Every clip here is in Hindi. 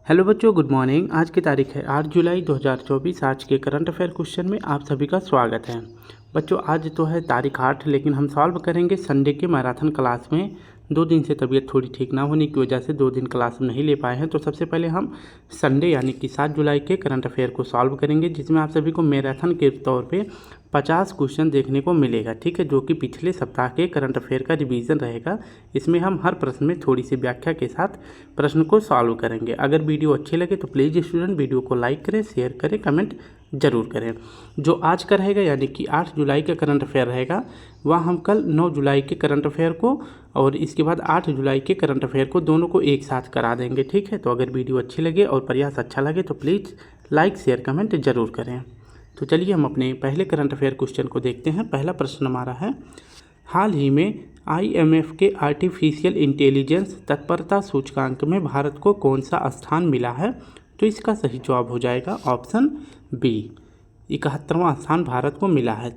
हेलो बच्चों, गुड मॉर्निंग। आज की तारीख है 8 जुलाई 2024। आज के करंट अफेयर क्वेश्चन में आप सभी का स्वागत है। बच्चों, आज तो है तारीख 8, लेकिन हम सॉल्व करेंगे संडे के मैराथन क्लास में। 2 दिन से तबीयत थोड़ी ठीक ना होने की वजह से 2 दिन क्लास नहीं ले पाए हैं। तो सबसे पहले हम संडे यानी कि 7 जुलाई के करंट अफेयर को सॉल्व करेंगे, जिसमें आप सभी को मैराथन के तौर पे 50 क्वेश्चन देखने को मिलेगा, ठीक है, जो कि पिछले सप्ताह के करंट अफेयर का रिवीजन रहेगा। इसमें हम हर प्रश्न में थोड़ी सी व्याख्या के साथ प्रश्न को सॉल्व करेंगे। अगर वीडियो अच्छी लगे तो प्लीज़ स्टूडेंट वीडियो को लाइक करें, शेयर करें, कमेंट जरूर करें। जो आज का रहेगा यानी कि 8 जुलाई का करंट अफेयर रहेगा, वह हम कल 9 जुलाई के करंट अफेयर को और इसके बाद 8 जुलाई के करंट अफेयर को दोनों को एक साथ करा देंगे, ठीक है। तो अगर वीडियो अच्छी लगे और प्रयास अच्छा लगे तो प्लीज़ लाइक शेयर कमेंट जरूर करें। तो चलिए हम अपने पहले करंट अफेयर क्वेश्चन को देखते हैं। पहला प्रश्न हमारा है, हाल ही में IMF के आर्टिफिशियल इंटेलिजेंस तत्परता सूचकांक में भारत को कौन सा स्थान मिला है? तो इसका सही जवाब हो जाएगा ऑप्शन बी, 71वां स्थान भारत को मिला है।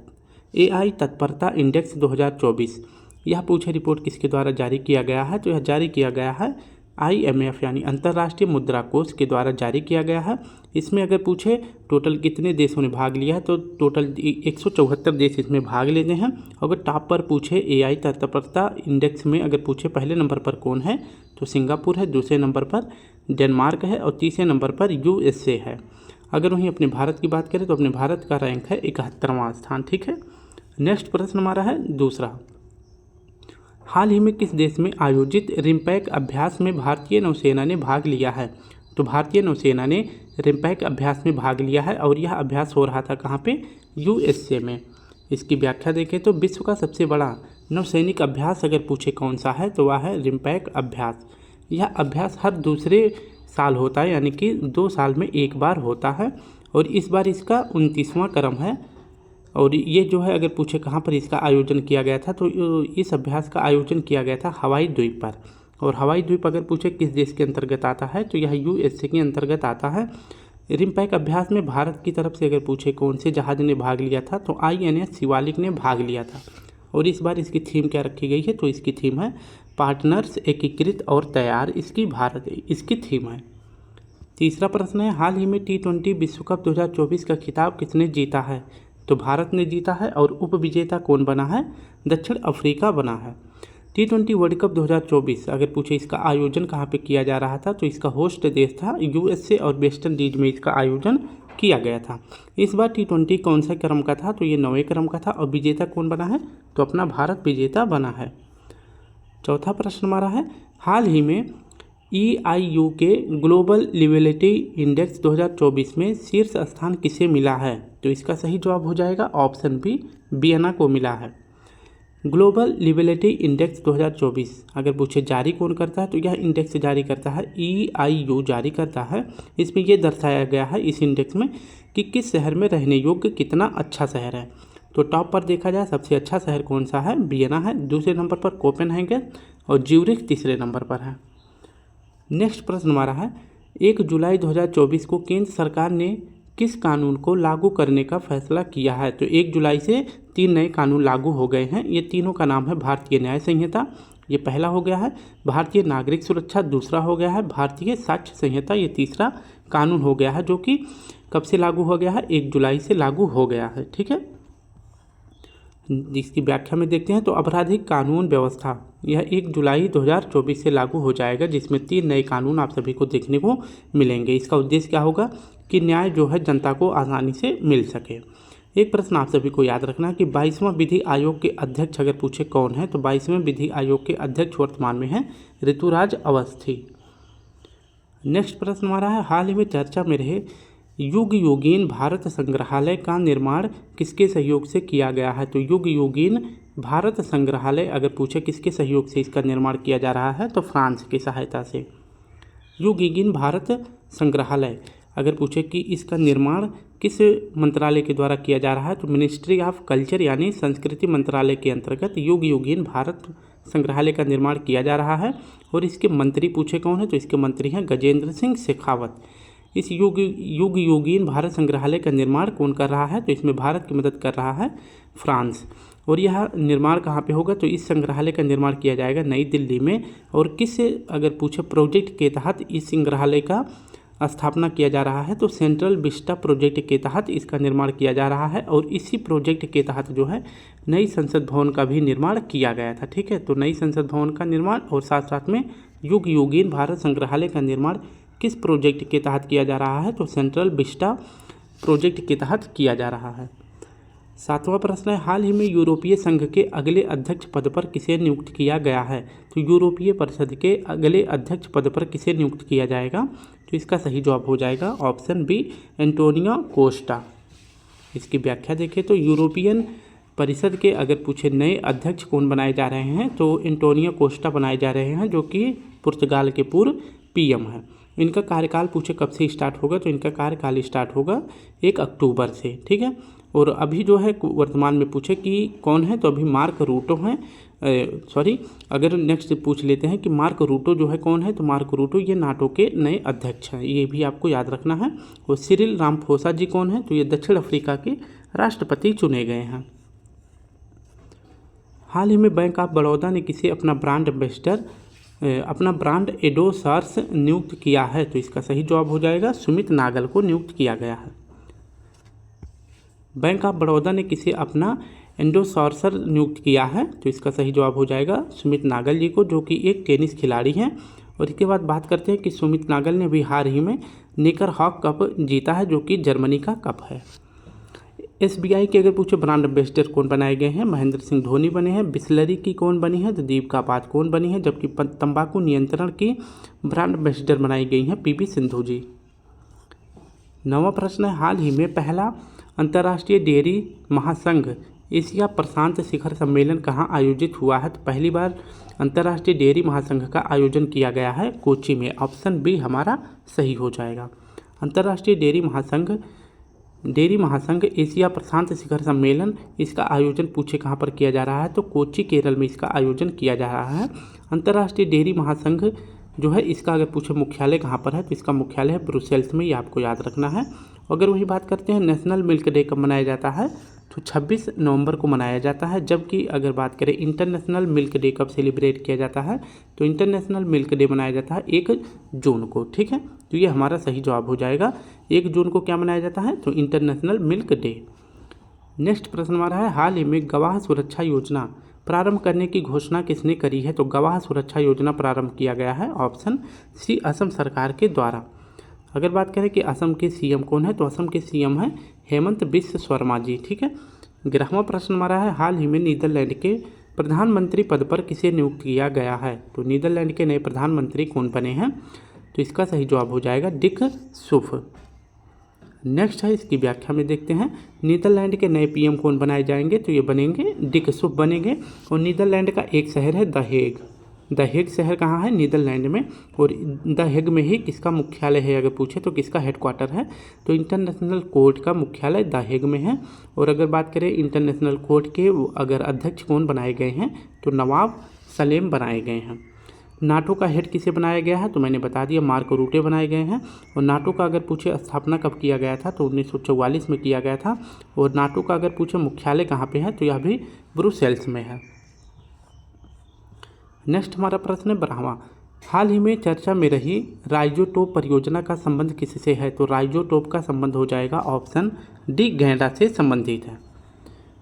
AI तत्परता इंडेक्स 2024 यह पूछे रिपोर्ट किसके द्वारा जारी किया गया है? तो यह जारी किया गया है IMF यानी अंतर्राष्ट्रीय मुद्रा कोष के द्वारा जारी किया गया है। इसमें अगर पूछे टोटल कितने देशों ने भाग लिया है, तो टोटल 174 देश इसमें भाग लेते हैं। अगर टॉप पर पूछे AI तत्परता इंडेक्स में अगर पूछे पहले नंबर पर कौन है, तो सिंगापुर है, दूसरे नंबर पर डेनमार्क है और तीसरे नंबर पर USA है। अगर वहीं अपने भारत की बात करें तो अपने भारत का रैंक है 71वां स्थान, ठीक है। नेक्स्ट प्रश्न हमारा है दूसरा, हाल ही में किस देश में आयोजित रिम्पैक अभ्यास में भारतीय नौसेना ने भाग लिया है? तो भारतीय नौसेना ने रिम्पैक अभ्यास में भाग लिया है और यह अभ्यास हो रहा था कहाँ पे? USA में। इसकी व्याख्या देखें तो विश्व का सबसे बड़ा नौसैनिक अभ्यास अगर पूछे कौन सा है, तो वह है रिम्पैक अभ्यास। यह अभ्यास हर दूसरे साल होता है, यानी कि 2 साल में एक बार होता है और इस बार इसका 29वां क्रम है। और ये जो है अगर पूछे कहाँ पर इसका आयोजन किया गया था, तो इस अभ्यास का आयोजन किया गया था हवाई द्वीप पर। और हवाई द्वीप अगर पूछे किस देश के अंतर्गत आता है, तो यह USA के अंतर्गत आता है। रिम्पैक अभ्यास में भारत की तरफ से अगर पूछे कौन से जहाज ने भाग लिया था, तो INS शिवालिक ने भाग लिया था। और इस बार इसकी थीम क्या रखी गई है? तो इसकी थीम है पार्टनर्स एकीकृत और तैयार, इसकी थीम है। तीसरा प्रश्न है, हाल ही में T20 विश्व कप 2024 का खिताब किसने जीता है? तो भारत ने जीता है और उपविजेता कौन बना है? दक्षिण अफ्रीका बना है। T20 वर्ल्ड कप 2024 अगर पूछे इसका आयोजन कहाँ पे किया जा रहा था, तो इसका होस्ट देश था USA और वेस्ट इंडीज में इसका आयोजन किया गया था। इस बार T20 कौन सा क्रम का था? तो ये 9वें क्रम का था और विजेता कौन बना है? तो अपना भारत विजेता बना है। चौथा प्रश्न हमारा है, हाल ही में EIU के ग्लोबल लिवेबिलिटी इंडेक्स 2024 में शीर्ष स्थान किसे मिला है? तो इसका सही जवाब हो जाएगा ऑप्शन बी, वियना को मिला है। ग्लोबल लिवेबिलिटी इंडेक्स 2024 अगर पूछे जारी कौन करता है, तो यह इंडेक्स जारी करता है EIU जारी करता है। इसमें यह दर्शाया गया है इस इंडेक्स में कि किस शहर में रहने योग्य कितना अच्छा शहर है। तो टॉप पर देखा जाए सबसे अच्छा शहर कौन सा है? वियना है, दूसरे नंबर पर कोपेनहेगन और ज्यूरिख तीसरे नंबर पर है। नेक्स्ट प्रश्न हमारा है, 1 जुलाई 2024 को केंद्र सरकार ने किस कानून को लागू करने का फैसला किया है? तो 1 जुलाई से 3 नए कानून लागू हो गए हैं। ये तीनों का नाम है भारतीय न्याय संहिता, ये पहला हो गया है। भारतीय नागरिक सुरक्षा दूसरा हो गया है। भारतीय साक्ष्य संहिता ये तीसरा कानून हो गया है, जो कि कब से लागू हो गया है? 1 जुलाई से लागू हो गया है, ठीक है। जिसकी व्याख्या में देखते हैं तो आपराधिक कानून व्यवस्था यह 1 जुलाई 2024 से लागू हो जाएगा, जिसमें 3 नए कानून आप सभी को देखने को मिलेंगे। इसका उद्देश्य क्या होगा कि न्याय जो है जनता को आसानी से मिल सके। एक प्रश्न आप सभी को याद रखना कि 22वां विधि आयोग के अध्यक्ष अगर पूछे कौन है, तो 22वें विधि आयोग के अध्यक्ष वर्तमान में हैं ऋतुराज अवस्थी। नेक्स्ट प्रश्न हमारा है, हाल ही में चर्चा में रहे युग योगीन भारत संग्रहालय का निर्माण किसके सहयोग से किया गया है? तो युग योगीन भारत संग्रहालय अगर पूछे किसके सहयोग से इसका निर्माण किया जा रहा है, तो फ्रांस की सहायता से। युग योगीन भारत संग्रहालय अगर पूछे कि इसका निर्माण किस मंत्रालय के द्वारा किया जा रहा है, तो मिनिस्ट्री ऑफ कल्चर यानी संस्कृति मंत्रालय के अंतर्गत युग योगीन भारत संग्रहालय का निर्माण किया जा रहा है। और इसके मंत्री पूछे कौन है, तो इसके मंत्री हैं गजेंद्र सिंह शेखावत। इस युग योगीन भारत संग्रहालय का निर्माण कौन कर रहा है? तो इसमें भारत की मदद कर रहा है फ्रांस। और यह निर्माण कहाँ पे होगा? तो इस संग्रहालय का निर्माण किया जाएगा नई दिल्ली में। और किस अगर पूछे प्रोजेक्ट के तहत इस संग्रहालय का स्थापना किया जा रहा है, तो सेंट्रल विस्टा प्रोजेक्ट के तहत इसका निर्माण किया जा रहा है और इसी प्रोजेक्ट के तहत जो है नई संसद भवन का भी निर्माण किया गया था। ठीक है, तो नई संसद भवन का निर्माण और साथ साथ में युग युगीन भारत संग्रहालय का निर्माण किस प्रोजेक्ट के तहत किया जा रहा है, तो सेंट्रल विस्टा प्रोजेक्ट के तहत किया जा रहा है। 7वां प्रश्न है, हाल ही में यूरोपीय संघ के अगले अध्यक्ष पद पर किसे नियुक्त किया गया है, तो यूरोपीय परिषद के अगले अध्यक्ष पद पर किसे नियुक्त किया जाएगा, तो इसका सही जवाब हो जाएगा ऑप्शन बी, एंटोनियो कोस्टा। इसकी व्याख्या देखें तो यूरोपियन परिषद के अगर पूछे नए अध्यक्ष कौन बनाए जा रहे हैं, तो एंटोनियो कोस्टा बनाए जा रहे हैं, जो कि पुर्तगाल के पूर्व पीएम है। इनका कार्यकाल पूछे कब से स्टार्ट होगा, तो इनका कार्यकाल स्टार्ट होगा 1 अक्टूबर से। ठीक है, और अभी जो है वर्तमान में पूछे कि कौन है, तो अभी मार्क रूटो हैं। अगर नेक्स्ट पूछ लेते हैं कि मार्क रूटो जो है कौन है, तो मार्क रूटो ये नाटो के नए अध्यक्ष हैं, ये भी आपको याद रखना है। और सिरिल रामाफोसा जी कौन है, तो ये दक्षिण अफ्रीका के राष्ट्रपति चुने गए हैं। हाल ही में बैंक ऑफ बड़ौदा ने किसे अपना ब्रांड एम्बेसडर, अपना ब्रांड एडोसर्स नियुक्त किया है, तो इसका सही जवाब हो जाएगा सुमित नागल को नियुक्त किया गया है। बैंक ऑफ बड़ौदा ने किसे अपना एंडोसर्सर नियुक्त किया है, तो इसका सही जवाब हो जाएगा सुमित नागल जी को, जो कि एक टेनिस खिलाड़ी हैं। और इसके बाद बात करते हैं कि सुमित नागल ने भी हाल ही में नेकर हॉक कप जीता है, जो कि जर्मनी का कप है। एसबीआई के अगर पूछे ब्रांड एम्बेसडर कौन बनाए गए हैं, महेंद्र सिंह धोनी बने हैं। बिस्लरी की कौन बनी है, तो दीपिका पादुकोण बनी है। जबकि तंबाकू नियंत्रण की ब्रांड एम्बेसडर बनाई गई हैं पीवी सिंधु जी। 9वां प्रश्न है, हाल ही में पहला अंतर्राष्ट्रीय डेयरी महासंघ एशिया प्रशांत शिखर सम्मेलन कहाँ आयोजित हुआ है, तो पहली बार अंतर्राष्ट्रीय डेयरी महासंघ का आयोजन किया गया है कोची में। ऑप्शन बी हमारा सही हो जाएगा। अंतर्राष्ट्रीय डेयरी महासंघ एशिया प्रशांत शिखर सम्मेलन, इसका आयोजन पूछे कहाँ पर किया जा रहा है, तो कोची केरल में इसका आयोजन किया जा रहा है। अंतर्राष्ट्रीय डेयरी महासंघ जो है इसका अगर पूछे मुख्यालय कहाँ पर है, तो इसका मुख्यालय है ब्रुसेल्स में, ये आपको याद रखना है। अगर वही बात करते हैं नेशनल मिल्क डे कब मनाया जाता है, तो 26 नवंबर को मनाया जाता है। जबकि अगर बात करें इंटरनेशनल मिल्क डे कब सेलिब्रेट किया जाता है, तो इंटरनेशनल मिल्क डे मनाया जाता है 1 जून को। ठीक है, तो ये हमारा सही जवाब हो जाएगा। 1 जून को क्या मनाया जाता है, तो इंटरनेशनल मिल्क डे। नेक्स्ट प्रश्न हमारा है, हाल ही में गवाह सुरक्षा योजना प्रारंभ करने की घोषणा किसने करी है, तो गवाह सुरक्षा योजना प्रारंभ किया गया है ऑप्शन सी, असम सरकार के द्वारा। अगर बात करें कि असम के सीएम कौन है, तो असम के सीएम है हेमंत बिस्व शर्मा जी। ठीक है, 11वां प्रश्न हमारा है, हाल ही में नीदरलैंड के प्रधानमंत्री पद पर किसे नियुक्त किया गया है, तो नीदरलैंड के नए प्रधानमंत्री कौन बने हैं, तो इसका सही जवाब हो जाएगा डिक सुफ। नेक्स्ट है, इसकी व्याख्या में देखते हैं, नीदरलैंड के नए पीएम कौन बनाए जाएंगे, तो ये बनेंगे डिक सुफ बनेंगे। और नीदरलैंड का एक शहर है द हेग। द हेग शहर कहाँ है, नीदरलैंड में। और द हेग में ही किसका मुख्यालय है, अगर पूछे तो किसका हेडक्वार्टर है, तो इंटरनेशनल कोर्ट का मुख्यालय द हेग में है। और अगर बात करें इंटरनेशनल कोर्ट के अगर अध्यक्ष कौन बनाए गए हैं, तो नवाब सलेम बनाए गए हैं। नाटो का हेड किसे बनाया गया है, तो मैंने बता दिया मार्क रूटे बनाए गए हैं। और नाटो का अगर पूछे स्थापना कब किया गया था, तो 1944 में किया गया था। और नाटो का अगर पूछे मुख्यालय कहाँ पे है, तो यह भी ब्रुसेल्स में है। नेक्स्ट हमारा प्रश्न है 12वां, हाल ही में चर्चा में रही राइजोटोप परियोजना का संबंध किससे है, तो राइजोटोप का संबंध हो जाएगा ऑप्शन डी, गैंडा से संबंधित है।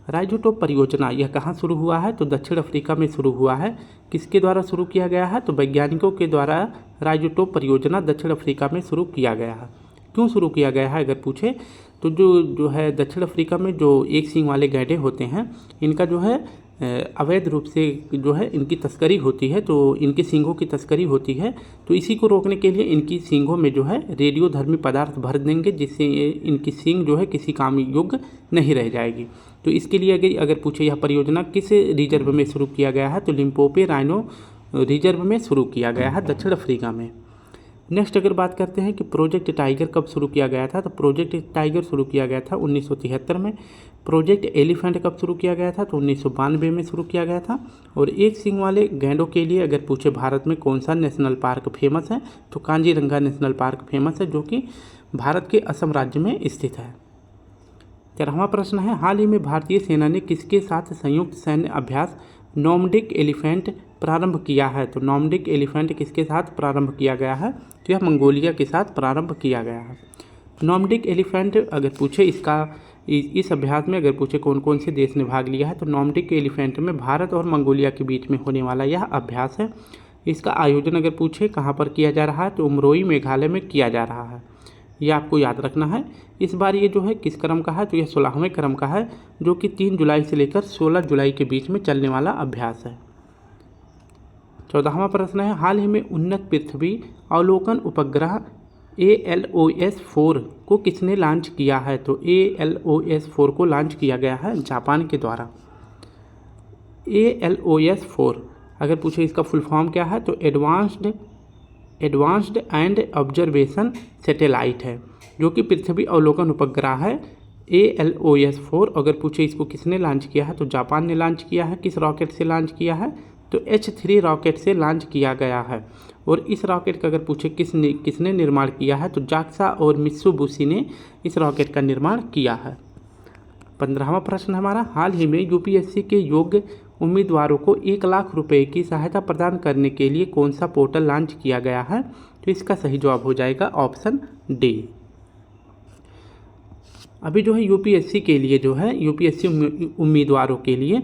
राइजोटोप परियोजना यह कहाँ शुरू हुआ है, तो दक्षिण अफ्रीका में शुरू हुआ है। किसके द्वारा शुरू किया गया है, तो वैज्ञानिकों के द्वारा राइजोटोप परियोजना दक्षिण अफ्रीका में शुरू किया गया है। क्यों शुरू किया गया है, अगर पूछे तो जो है दक्षिण अफ्रीका में जो एक सींग वाले गैंडे होते हैं, इनका जो है अवैध रूप से जो है इनकी तस्करी होती है, तो इनके सींगों की तस्करी होती है। तो इसी को रोकने के लिए इनकी सींगों में जो है रेडियोधर्मी पदार्थ भर देंगे, जिससे इनकी सींग जो है किसी काम योग्य नहीं रह जाएगी। तो इसके लिए अगर पूछे यह परियोजना किस रिजर्व में शुरू किया गया है, तो लिम्पोपो राइनो रिजर्व में शुरू किया गया है दक्षिण अफ्रीका में। नेक्स्ट अगर बात करते हैं कि प्रोजेक्ट टाइगर कब शुरू किया गया था, तो प्रोजेक्ट टाइगर शुरू किया गया था 1973 में। प्रोजेक्ट एलिफेंट कब शुरू किया गया था, तो 1992 में शुरू किया गया था। और एक सींग वाले गैंडों के लिए अगर पूछे भारत में कौन सा नेशनल पार्क फेमस है, तो कांजीरंगा नेशनल पार्क फेमस है, जो कि भारत के असम राज्य में स्थित है। 13वां प्रश्न है, हाल ही में भारतीय सेना ने किसके साथ संयुक्त सैन्य अभ्यास नॉर्डिक एलिफेंट प्रारंभ किया है? तो नॉर्डिक एलिफेंट किसके साथ प्रारंभ किया गया है? तो यह मंगोलिया के साथ प्रारंभ किया गया है। नॉर्डिक एलिफेंट अगर पूछे इस अभ्यास में अगर पूछे कौन कौन से देश ने भाग लिया है, तो नॉर्डिक एलिफेंट में भारत और मंगोलिया के बीच में होने वाला यह अभ्यास है। इसका आयोजन अगर पूछे कहाँ पर किया जा रहा है, तो उमरोई मेघालय में किया जा रहा है। ये आपको याद रखना है। इस बार ये जो है किस क्रम का है, तो यह 16वें क्रम का है, जो कि 3 जुलाई से लेकर 16 जुलाई के बीच में चलने वाला अभ्यास है। 14वां प्रश्न है, हाल ही में उन्नत पृथ्वी अवलोकन उपग्रह ALOS-4 को किसने लॉन्च किया है? तो ALOS-4 को लॉन्च किया गया है जापान के द्वारा। ALOS-4 अगर पूछे इसका फुल फॉर्म क्या है, तो एडवांस्ड एंड ऑब्जर्वेशन सैटेलाइट है, जो कि पृथ्वी अवलोकन उपग्रह है। ALOS-4 अगर पूछे इसको किसने लॉन्च किया है, तो जापान ने लॉन्च किया है। किस रॉकेट से लॉन्च किया है, तो H3 रॉकेट से लॉन्च किया गया है। और इस रॉकेट का अगर पूछे किसने निर्माण किया है, तो जाक्सा और मित्सुबिशी ने इस रॉकेट का निर्माण किया है। 15वां प्रश्न हमारा, हाल ही में UPSC के योग्य उम्मीदवारों को 1 लाख रुपए की सहायता प्रदान करने के लिए कौन सा पोर्टल लॉन्च किया गया है? तो इसका सही जवाब हो जाएगा ऑप्शन डी। अभी जो है UPSC के लिए जो है UPSC उम्मीदवारों के लिए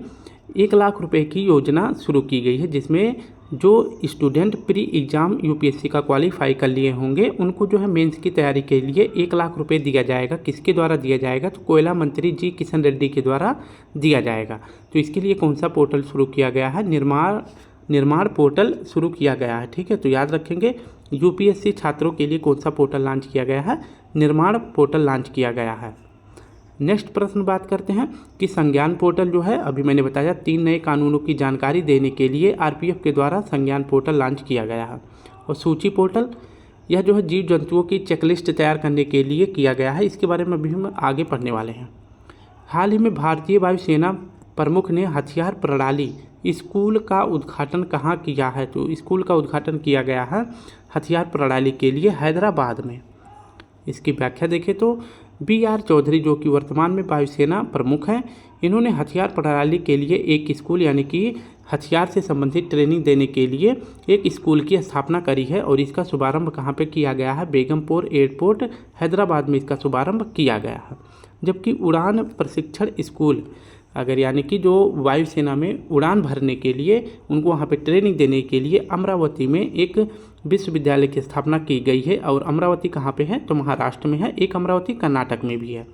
1 लाख रुपए की योजना शुरू की गई है, जिसमें जो स्टूडेंट प्री एग्ज़ाम UPSC का क्वालिफाई कर लिए होंगे उनको जो है मेंस की तैयारी के लिए 1 लाख रुपए दिया जाएगा। किसके द्वारा दिया जाएगा? तो कोयला मंत्री जी किशन रेड्डी के द्वारा दिया जाएगा। तो इसके लिए कौन सा पोर्टल शुरू किया गया है? निर्माण पोर्टल शुरू किया गया है। ठीक है, तो याद रखेंगे UPSC छात्रों के लिए कौन सा पोर्टल लॉन्च किया गया है? निर्माण पोर्टल लॉन्च किया गया है। नेक्स्ट प्रश्न बात करते हैं कि संज्ञान पोर्टल जो है, अभी मैंने बताया 3 नए कानूनों की जानकारी देने के लिए RPF के द्वारा संज्ञान पोर्टल लॉन्च किया गया है। और सूची पोर्टल, यह जो है जीव जंतुओं की चेकलिस्ट तैयार करने के लिए किया गया है। इसके बारे में भी हम आगे पढ़ने वाले हैं। हाल ही में भारतीय वायुसेना प्रमुख ने हथियार प्रणाली स्कूल का उद्घाटन कहाँ किया है? तो स्कूल का उद्घाटन किया गया है हथियार प्रणाली के लिए हैदराबाद में। इसकी व्याख्या देखें तो BR चौधरी जो कि वर्तमान में वायुसेना प्रमुख हैं, इन्होंने हथियार प्रणाली के लिए एक स्कूल यानी कि हथियार से संबंधित ट्रेनिंग देने के लिए एक स्कूल की स्थापना करी है। और इसका शुभारंभ कहाँ पे किया गया है? बेगमपुर एयरपोर्ट हैदराबाद में इसका शुभारंभ किया गया है। जबकि उड़ान प्रशिक्षण स्कूल अगर यानी कि जो वायुसेना में उड़ान भरने के लिए उनको वहाँ पे ट्रेनिंग देने के लिए अमरावती में एक विश्वविद्यालय की स्थापना की गई है। और अमरावती कहाँ पे है? तो महाराष्ट्र में है। एक अमरावती कर्नाटक में भी है।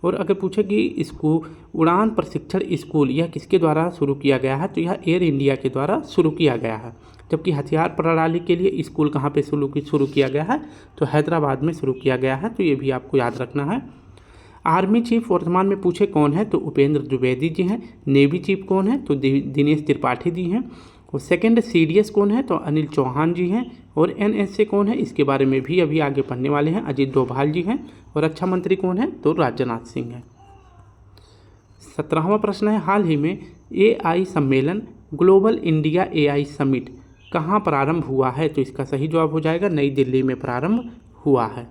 और अगर पूछे कि इसको उड़ान प्रशिक्षण स्कूल यह किसके द्वारा शुरू किया गया है, तो यह एयर इंडिया के द्वारा शुरू किया गया है। जबकि हथियार प्रणाली के लिए स्कूल कहाँ पे शुरू किया गया है? तो हैदराबाद में शुरू किया गया है। तो ये भी आपको याद रखना है। आर्मी चीफ वर्तमान में पूछे कौन है? तो उपेंद्र द्विवेदी जी हैं। नेवी चीफ कौन है? तो दिनेश त्रिपाठी जी हैं। और सेकंड CDS कौन है? तो अनिल चौहान जी हैं। और NSA कौन है? इसके बारे में भी अभी आगे पढ़ने वाले हैं। अजीत डोभाल जी हैं। और रक्षा मंत्री कौन है? तो राजनाथ सिंह है। 17वां प्रश्न है, हाल ही में AI सम्मेलन ग्लोबल इंडिया AI समिट कहाँ प्रारंभ हुआ है? तो इसका सही जवाब हो जाएगा नई दिल्ली में प्रारंभ हुआ है।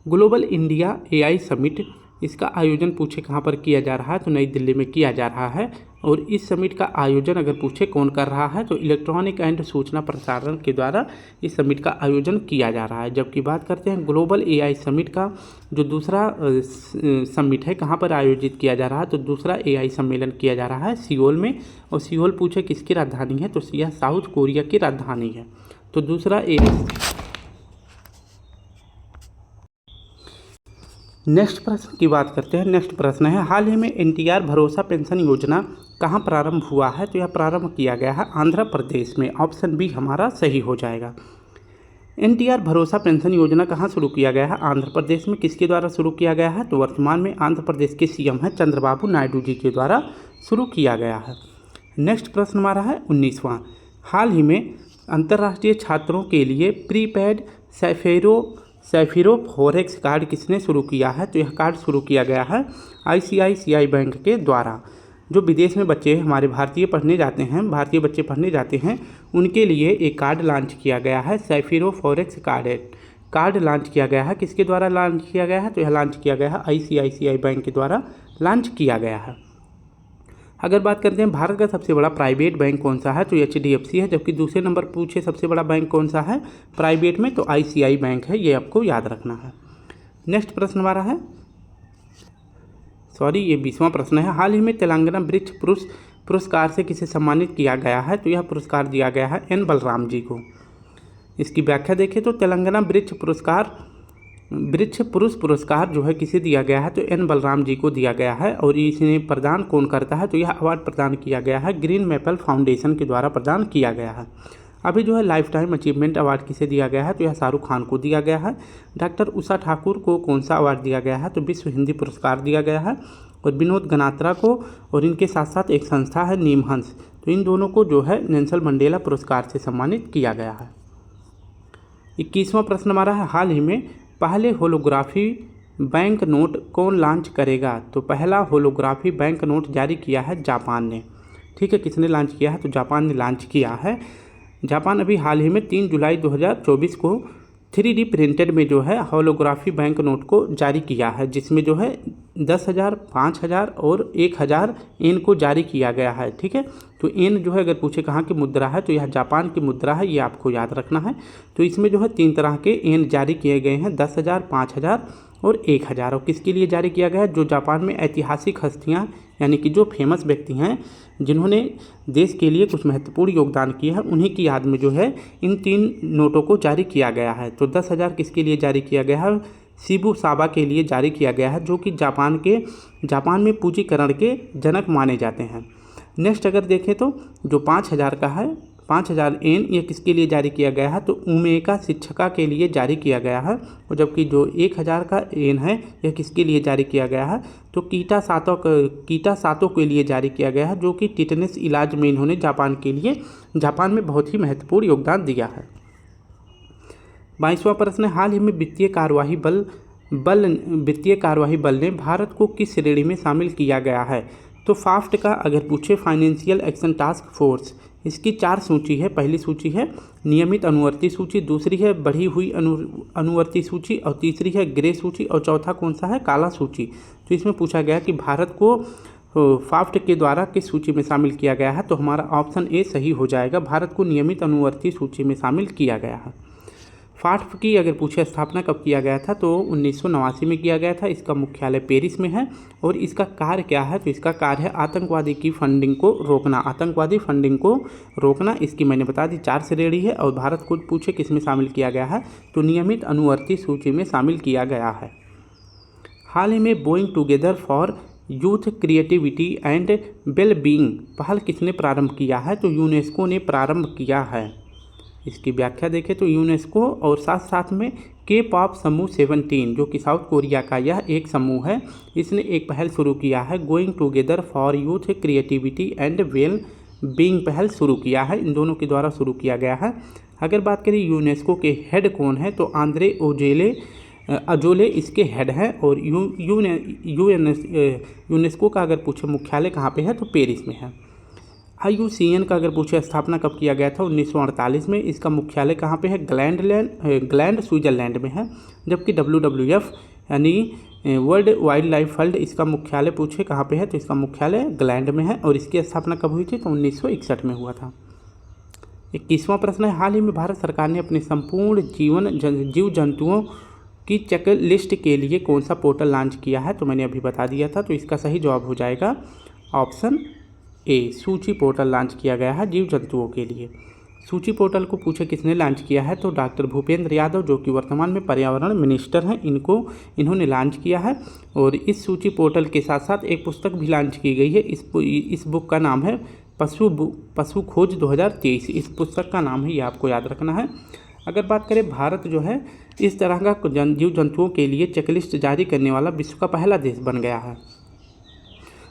ग्लोबल इंडिया AI समिट, इसका आयोजन पूछे कहाँ पर किया जा रहा है? तो नई दिल्ली में किया जा रहा है। और इस समिट का आयोजन अगर पूछे कौन कर रहा है? तो इलेक्ट्रॉनिक एंड सूचना प्रसारण के द्वारा इस समिट का आयोजन किया जा रहा है। जबकि बात करते हैं ग्लोबल AI समिट का, जो दूसरा समिट है कहाँ पर आयोजित किया जा रहा है? तो दूसरा AI सम्मेलन किया जा रहा है सियोल में। और सियोल पूछे किसकी राजधानी है? तो यह साउथ कोरिया की राजधानी है। तो दूसरा नेक्स्ट प्रश्न की बात करते हैं। नेक्स्ट प्रश्न है, हाल ही में NTR भरोसा पेंशन योजना कहाँ प्रारंभ हुआ है? तो यह प्रारंभ किया गया है आंध्र प्रदेश में। ऑप्शन बी हमारा सही हो जाएगा। NTR भरोसा पेंशन योजना कहाँ शुरू किया गया है? आंध्र प्रदेश में। किसके द्वारा शुरू किया गया है? तो वर्तमान में आंध्र प्रदेश के CM हैं चंद्रबाबू नायडू जी के द्वारा शुरू किया गया है। नेक्स्ट प्रश्न हमारा है 19वां, हाल ही में अंतर्राष्ट्रीय छात्रों के लिए प्रीपेड सैफिरो फॉरेक्स कार्ड किसने शुरू किया है? तो यह कार्ड शुरू किया गया है ICICI बैंक के द्वारा। जो विदेश में बच्चे हमारे भारतीय बच्चे पढ़ने जाते हैं उनके लिए एक कार्ड लॉन्च किया गया है, सैफिरो फॉरेक्स कार्ड लॉन्च किया गया है। किसके द्वारा लॉन्च किया गया है? तो यह लॉन्च किया गया है ICICI बैंक के द्वारा लॉन्च किया गया है। अगर बात करते हैं भारत का सबसे बड़ा प्राइवेट बैंक कौन सा है, तो HDFC है। जबकि दूसरे नंबर पूछे सबसे बड़ा बैंक कौन सा है प्राइवेट में, तो ICI बैंक है। ये आपको याद रखना है। नेक्स्ट प्रश्न हमारा है, ये 20वां प्रश्न है। हाल ही में तेलंगाना वृक्ष पुरस्कार से किसे सम्मानित किया गया है, तो यह पुरस्कार दिया गया है N बलराम जी को। इसकी व्याख्या देखें तो तेलंगाना वृक्ष पुरुष पुरस्कार जो है किसे दिया गया है, तो N बलराम जी को दिया गया है। और इसे प्रदान कौन करता है, तो यह अवार्ड प्रदान किया गया है ग्रीन मैपल फाउंडेशन के द्वारा प्रदान किया गया है। अभी जो है लाइफ टाइम अचीवमेंट अवार्ड किसे दिया गया है, तो यह शाहरुख खान को दिया गया है। डॉक्टर उषा ठाकुर को कौन सा अवार्ड दिया गया है, तो विश्व हिंदी पुरस्कार दिया गया है। और विनोद गनात्रा को, और इनके साथ साथ एक संस्था है नीमहंस, तो इन दोनों को जो है नेल्सन मंडेला पुरस्कार से सम्मानित किया गया है। 21वां प्रश्न हमारा है, हाल ही में पहले होलोग्राफी बैंक नोट कौन लॉन्च करेगा, तो पहला होलोग्राफी बैंक नोट जारी किया है जापान ने। ठीक है, किसने लॉन्च किया है, तो जापान ने लॉन्च किया है। जापान अभी हाल ही में 3 जुलाई 2024 को 3D प्रिंटेड में जो है होलोग्राफी बैंक नोट को जारी किया है, जिसमें जो है 10,000, 5,000 और 1,000 एन को जारी किया गया है। ठीक है, तो एन जो है अगर पूछे कहाँ की मुद्रा है, तो यह जापान की मुद्रा है, ये आपको याद रखना है। तो इसमें जो है 3 तरह के एन जारी किए गए हैं, 10,000, 5,000 और 1,000। और किसके लिए जारी किया गया है, जो जापान में ऐतिहासिक हस्तियाँ यानी कि जो फेमस व्यक्ति हैं जिन्होंने देश के लिए कुछ महत्वपूर्ण योगदान किया है, उन्हीं की याद में जो है इन 3 नोटों को जारी किया गया है। तो 10,000 किसके लिए जारी किया गया है, शिबू साबा के लिए जारी किया गया है, जो कि जापान में पूंजीकरण के जनक माने जाते हैं। नेक्स्ट अगर देखें तो जो 5,000 का है, 5,000 एन, ये किसके लिए जारी किया गया है, तो उमेका शिक्षका के लिए जारी किया गया है। और जबकि जो 1,000 का एन है, यह किसके लिए जारी किया गया है, तो कीटा सातो के लिए जारी किया गया है, जो कि टिटनेस इलाज में इन्होंने जापान में बहुत ही महत्वपूर्ण योगदान दिया है। 22वां प्रश्न, हाल ही में वित्तीय कार्यवाही बल ने भारत को किस श्रेणी में शामिल किया गया है, तो फाफ्ट का अगर पूछे फाइनेंशियल एक्शन टास्क फोर्स, इसकी 4 सूची है। पहली सूची है नियमित अनुवर्ती सूची, दूसरी है बढ़ी हुई अनुवर्ती सूची, और तीसरी है ग्रे सूची, और चौथा कौन सा है, काला सूची। तो इसमें पूछा गया कि भारत को फाफ्ट के द्वारा किस सूची में शामिल किया गया है, तो हमारा ऑप्शन ए सही हो जाएगा, भारत को नियमित अनुवर्ती सूची में शामिल किया गया है। फाफ्ट की अगर पूछे स्थापना कब किया गया था, तो 1989 में किया गया था। इसका मुख्यालय पेरिस में है। और इसका कार्य क्या है, तो इसका कार्य है आतंकवादी फंडिंग को रोकना। इसकी मैंने बता दी 4 श्रेणी है। और भारत को पूछे किस में शामिल किया गया है, तो नियमित अनुवर्ती सूची में शामिल किया गया है। हाल ही में Boeing together for youth creativity and wellbeing पहल किसने प्रारंभ किया है, तो यूनेस्को ने प्रारंभ किया है। इसकी व्याख्या देखें तो यूनेस्को और साथ में के पॉप समूह 17 जो कि साउथ कोरिया का यह एक समूह है, इसने एक पहल शुरू किया है, going together for youth creativity and well being पहल शुरू किया है। इन दोनों के द्वारा शुरू किया गया है। अगर बात करें यूनेस्को के हेड कौन है, तो आंद्रे अजोले इसके हेड हैं। और यूनेस्को का अगर पूछे मुख्यालय कहाँ पे है, तो पेरिस में है। IUCN का अगर पूछे स्थापना कब किया गया था, 1948 में। इसका मुख्यालय कहाँ पे है, ग्लैंड स्विट्जरलैंड में है। जबकि WWF यानी वर्ल्ड वाइल्ड लाइफ फंड, इसका मुख्यालय पूछे कहाँ पे है, तो इसका मुख्यालय ग्लैंड में है। और इसकी स्थापना कब हुई थी, तो 1961 में हुआ था। 21वां प्रश्न है, हाल ही में भारत सरकार ने अपने संपूर्ण जीव जंतुओं की चेक लिस्ट के लिए कौन सा पोर्टल लॉन्च किया है, तो मैंने अभी बता दिया था। तो इसका सही जवाब हो जाएगा ऑप्शन ए, सूची पोर्टल लॉन्च किया गया है जीव जंतुओं के लिए। सूची पोर्टल को पूछे किसने लॉन्च किया है, तो डॉक्टर भूपेंद्र यादव जो कि वर्तमान में पर्यावरण मिनिस्टर हैं, इन्होंने लॉन्च किया है। और इस सूची पोर्टल के साथ साथ एक पुस्तक भी लॉन्च की गई है। इस बुक का नाम है पशु खोज 2023। इस पुस्तक का नाम है, ये आपको याद रखना है। अगर बात करें, भारत जो है इस तरह का जीव जंतुओं के लिए चेकलिस्ट जारी करने वाला विश्व का पहला देश बन गया है।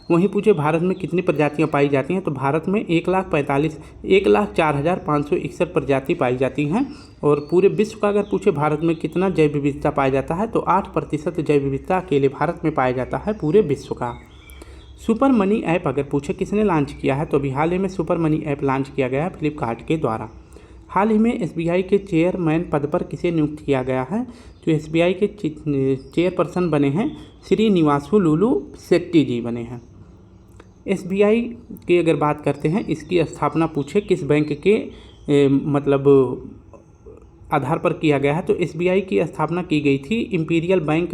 वहीं पूछे भारत में कितनी प्रजातियां पाई जाती हैं, तो भारत में 1,04,561 प्रजाति पाई जाती हैं। और पूरे विश्व का अगर पूछे भारत में कितना जैव विविधता पाया जाता है, तो 8% जैव विविधता अकेले भारत में पाया जाता है पूरे विश्व का। सुपर मनी ऐप अगर पूछे किसने लॉन्च किया है, तो अभी हाल ही में सुपर मनी ऐप लॉन्च किया गया है फ्लिपकार्ट के द्वारा। हाल ही में SBI के चेयरमैन पद पर किसे नियुक्त किया गया है, तो SBI के चेयरपर्सन बने हैं श्रीनिवासुलु शेट्टी जी बने हैं। SBI की अगर बात करते हैं, इसकी स्थापना पूछे किस बैंक के मतलब आधार पर किया गया है, तो SBI की स्थापना की गई थी इंपीरियल बैंक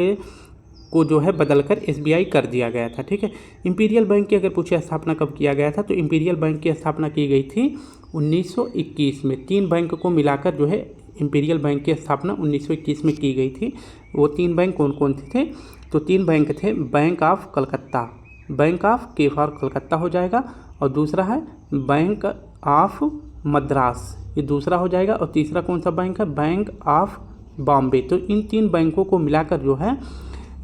को जो है बदलकर SBI कर दिया गया था। ठीक है, इंपीरियल बैंक की अगर पूछे स्थापना कब किया गया था, तो इंपीरियल बैंक की स्थापना की गई थी 1921 में। 3 बैंक को मिलाकर जो है इंपीरियल बैंक की स्थापना 1921 में की गई थी। वो 3 बैंक कौन कौन से थे, तो 3 बैंक थे bank of Calcutta, bank of के फॉर कलकत्ता हो जाएगा, और दूसरा है बैंक ऑफ मद्रास, ये दूसरा हो जाएगा, और तीसरा कौन सा बैंक है, बैंक ऑफ बॉम्बे। तो इन 3 बैंकों को मिलाकर जो है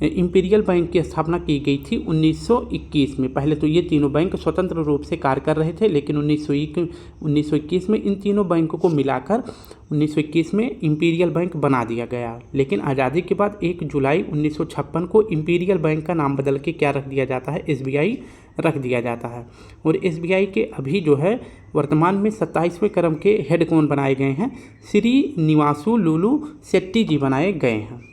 इंपीरियल बैंक की स्थापना की गई थी 1921 में। पहले तो ये तीनों बैंक स्वतंत्र रूप से कार्य कर रहे थे, लेकिन 1921 में इन तीनों बैंकों को मिलाकर 1921 में इंपीरियल बैंक बना दिया गया। लेकिन आज़ादी के बाद 1 जुलाई 1956 को इंपीरियल बैंक का नाम बदल के क्या रख दिया जाता है, SBI रख दिया जाता है। और SBI के अभी जो है वर्तमान में 27वें क्रम के हेड कौन बनाए गए हैं, श्री निवासु लुलु शेट्टी जी बनाए गए हैं।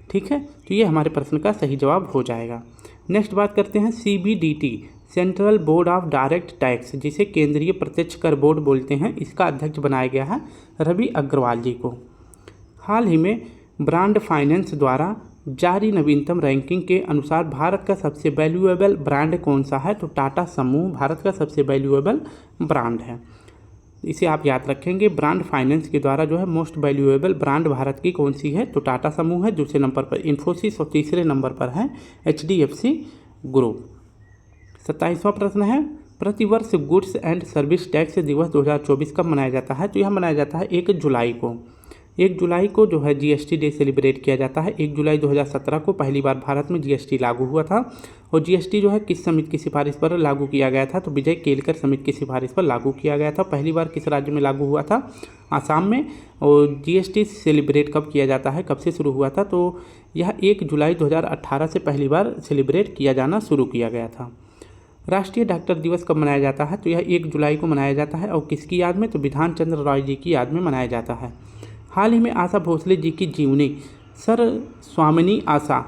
ठीक है, तो ये हमारे प्रश्न का सही जवाब हो जाएगा। नेक्स्ट बात करते हैं CBDT, central board of direct tax, जिसे केंद्रीय प्रत्यक्ष कर बोर्ड बोलते हैं। इसका अध्यक्ष बनाया गया है रवि अग्रवाल जी को। हाल ही में ब्रांड फाइनेंस द्वारा जारी नवीनतम रैंकिंग के अनुसार भारत का सबसे वैल्यूएबल ब्रांड कौन सा है, तो टाटा समूह भारत का सबसे वैल्यूएबल ब्रांड है। इसे आप याद रखेंगे। ब्रांड फाइनेंस के द्वारा जो है मोस्ट वैल्यूएबल ब्रांड भारत की कौन सी है, तो टाटा समूह है। दूसरे नंबर पर इन्फोसिस और तीसरे नंबर पर है HDFC ग्रुप। 27वां प्रश्न है, प्रतिवर्ष गुड्स एंड सर्विस टैक्स दिवस 2024 कब मनाया जाता है, तो यह मनाया जाता है 1 जुलाई को। 1 जुलाई को जो है GST डे सेलिब्रेट किया जाता है। 1 जुलाई 2017 को पहली बार भारत में GST लागू हुआ था। और GST जो है किस समिति की सिफारिश पर लागू किया गया था, तो विजय केलकर समिति की सिफारिश पर लागू किया गया था। पहली बार किस राज्य में लागू हुआ था, आसाम में। और GST सेलिब्रेट कब किया जाता है, कब से शुरू हुआ था, तो यह 1 जुलाई 2018 से पहली बार सेलिब्रेट किया जाना शुरू किया गया था। राष्ट्रीय डॉक्टर दिवस कब मनाया जाता है, तो यह 1 जुलाई को मनाया जाता है। और किसकी याद में, तो विधान चंद्र रॉय जी की याद में मनाया जाता है। हाल ही में आशा भोसले जी की जीवनी सर स्वामिनी आशा